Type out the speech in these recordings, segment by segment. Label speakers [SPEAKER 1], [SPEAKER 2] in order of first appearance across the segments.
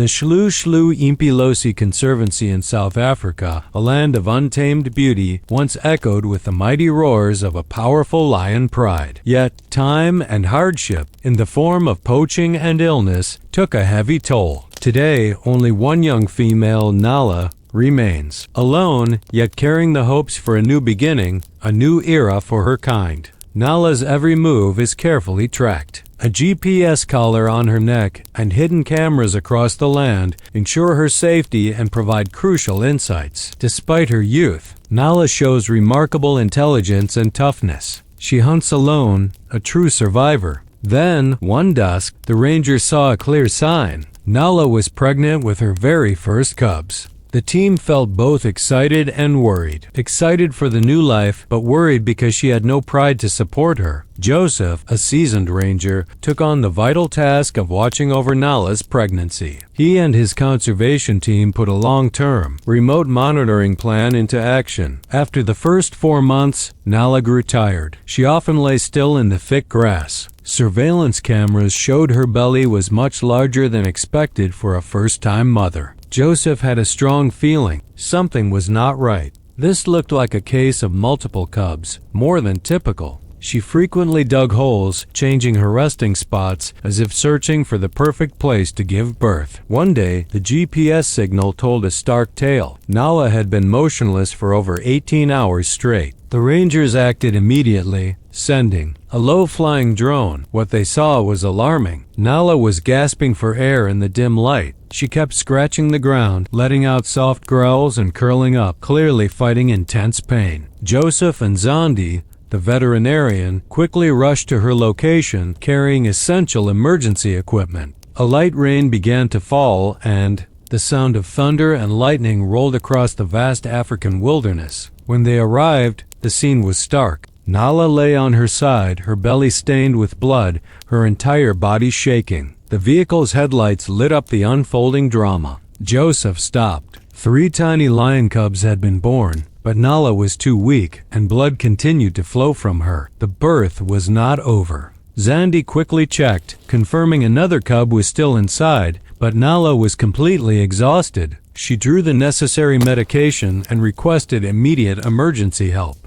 [SPEAKER 1] The Shlu Shlu Impilosi Conservancy in South Africa, a land of untamed beauty, once echoed with the mighty roars of a powerful lion pride. Yet, time and hardship, in the form of poaching and illness, took a heavy toll. Today, only one young female, Nala, remains, alone, yet carrying the hopes for a new beginning, a new era for her kind. Nala's every move is carefully tracked. A GPS collar on her neck and hidden cameras across the land ensure her safety and provide crucial insights. Despite her youth, Nala shows remarkable intelligence and toughness. She hunts alone, a true survivor. Then, one dusk, the rangers saw a clear sign. Nala was pregnant with her very first cubs. The team felt both excited and worried. Excited for the new life, but worried because she had no pride to support her. Joseph, a seasoned ranger, took on the vital task of watching over Nala's pregnancy. He and his conservation team put a long-term, remote monitoring plan into action. After the first 4 months, Nala grew tired. She often lay still in the thick grass. Surveillance cameras showed her belly was much larger than expected for a first-time mother. Joseph had a strong feeling something was not right. This looked like a case of multiple cubs, more than typical. She frequently dug holes, changing her resting spots as if searching for the perfect place to give birth. One day, the GPS signal told a stark tale. Nala had been motionless for over 18 hours straight. The rangers acted immediately, sending a low-flying drone. What they saw was alarming. Nala was gasping for air in the dim light. She kept scratching the ground, letting out soft growls and curling up, clearly fighting intense pain. Joseph and Zandi, the veterinarian, quickly rushed to her location, carrying essential emergency equipment. A light rain began to fall, and the sound of thunder and lightning rolled across the vast African wilderness. When they arrived, the scene was stark. Nala lay on her side, her belly stained with blood, her entire body shaking. The vehicle's headlights lit up the unfolding drama. Joseph stopped. 3 tiny lion cubs had been born, but Nala was too weak, and blood continued to flow from her. The birth was not over. Zandi quickly checked, confirming another cub was still inside, but Nala was completely exhausted. She drew the necessary medication and requested immediate emergency help.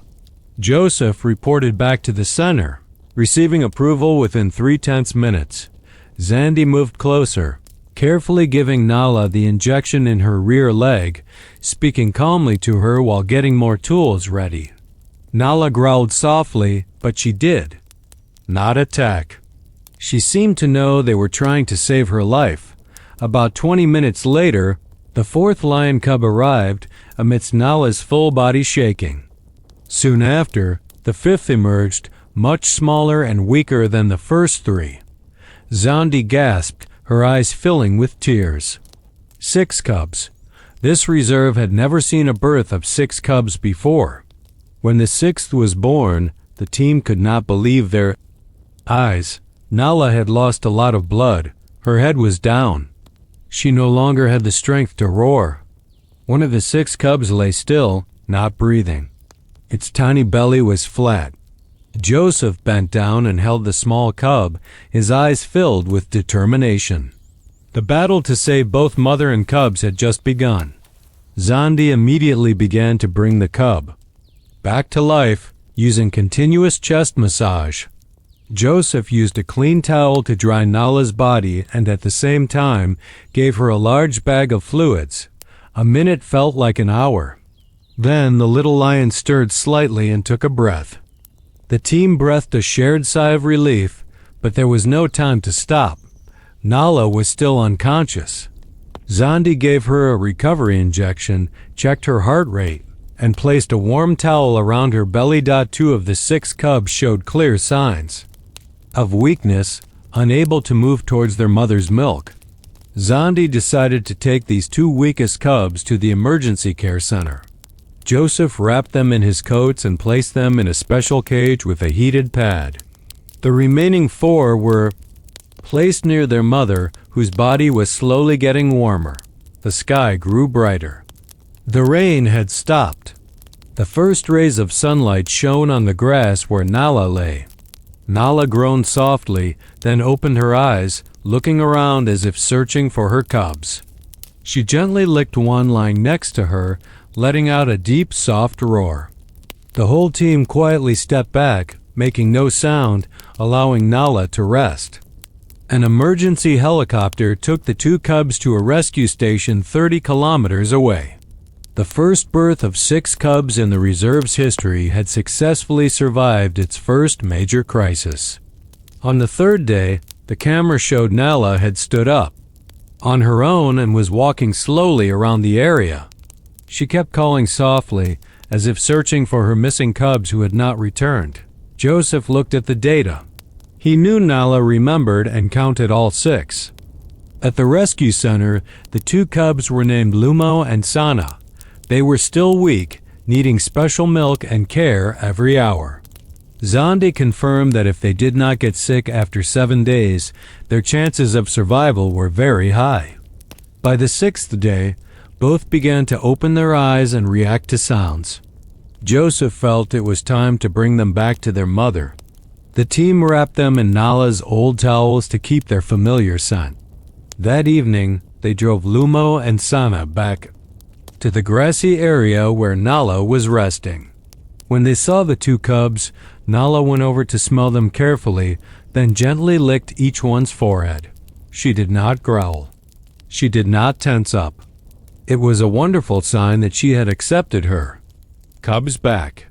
[SPEAKER 1] Joseph reported back to the center, receiving approval within 3/10 minutes. Zandi moved closer, carefully giving Nala the injection in her rear leg, speaking calmly to her while getting more tools ready. Nala growled softly, but she did not attack. She seemed to know they were trying to save her life. About 20 minutes later, the 4th lion cub arrived amidst Nala's full body shaking. Soon after, the 5th emerged, much smaller and weaker than the first 3. Zandi gasped, her eyes filling with tears. 6 cubs. This reserve had never seen a birth of 6 cubs before. When the 6th was born, the team could not believe their eyes. Nala had lost a lot of blood. Her head was down. She no longer had the strength to roar. One of the 6 cubs lay still, not breathing. Its tiny belly was flat. Joseph bent down and held the small cub, his eyes filled with determination. The battle to save both mother and cubs had just begun. Zandi immediately began to bring the cub back to life, using continuous chest massage. Joseph used a clean towel to dry Nala's body and at the same time gave her a large bag of fluids. A minute felt like an hour. Then the little lion stirred slightly and took a breath. The team breathed a shared sigh of relief, but there was no time to stop. Nala was still unconscious. Zandi gave her a recovery injection, checked her heart rate, and placed a warm towel around her belly. 2 of the 6 cubs showed clear signs of weakness, unable to move towards their mother's milk. Zandi decided to take these 2 weakest cubs to the emergency care center. Joseph wrapped them in his coats and placed them in a special cage with a heated pad. The remaining 4 were placed near their mother, whose body was slowly getting warmer. The sky grew brighter. The rain had stopped. The first rays of sunlight shone on the grass where Nala lay. Nala groaned softly, then opened her eyes, looking around as if searching for her cubs. She gently licked one lying next to her, letting out a deep, soft roar. The whole team quietly stepped back, making no sound, allowing Nala to rest. An emergency helicopter took the two cubs to a rescue station 30 kilometers away. The first birth of 6 cubs in the reserve's history had successfully survived its first major crisis. On the third day, the camera showed Nala had stood up on her own and was walking slowly around the area. She kept calling softly, as if searching for her missing cubs who had not returned. Joseph looked at the data. He knew Nala remembered and counted all 6. At the rescue center, the 2 cubs were named Lumo and Sana. They were still weak, needing special milk and care every hour. Zandi confirmed that if they did not get sick after 7 days, their chances of survival were very high. By the 6th day, both began to open their eyes and react to sounds. Joseph felt it was time to bring them back to their mother. The team wrapped them in Nala's old towels to keep their familiar scent. That evening, they drove Lumo and Sana back to the grassy area where Nala was resting. When they saw the 2 cubs, Nala went over to smell them carefully, then gently licked each one's forehead. She did not growl. She did not tense up. It was a wonderful sign that she had accepted her cubs back.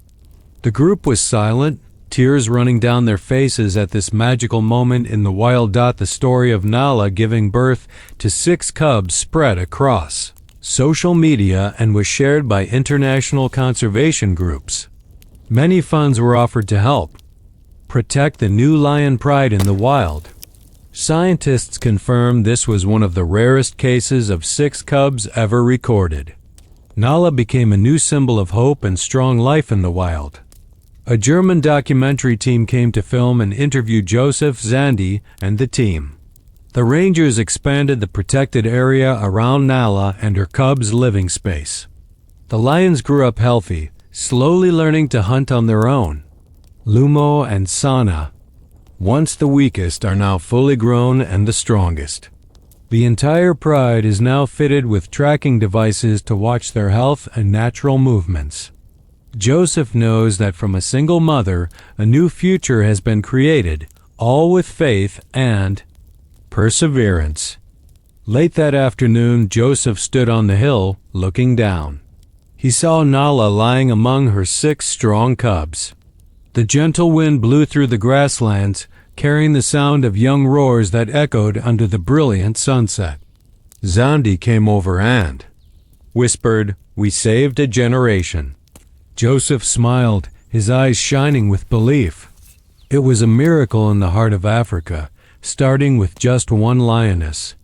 [SPEAKER 1] The group was silent, tears running down their faces at this magical moment in the wild. The story of Nala giving birth to 6 cubs spread across social media and was shared by international conservation groups. Many funds were offered to help protect the new lion pride in the wild. Scientists confirmed this was one of the rarest cases of 6 cubs ever recorded. Nala became a new symbol of hope and strong life in the wild. A German documentary team came to film and interview Joseph, Zandi, and the team. The rangers expanded the protected area around Nala and her cubs' living space. The lions grew up healthy, slowly learning to hunt on their own. Lumo and Sana, once the weakest, are now fully grown and the strongest. The entire pride is now fitted with tracking devices to watch their health and natural movements. Joseph knows that from a single mother, a new future has been created, all with faith and perseverance. Late that afternoon, Joseph stood on the hill, looking down. He saw Nala lying among her 6 strong cubs. The gentle wind blew through the grasslands, carrying the sound of young roars that echoed under the brilliant sunset. Zandi came over and whispered, "We saved a generation." Joseph smiled, his eyes shining with belief. It was a miracle in the heart of Africa, starting with just one lioness.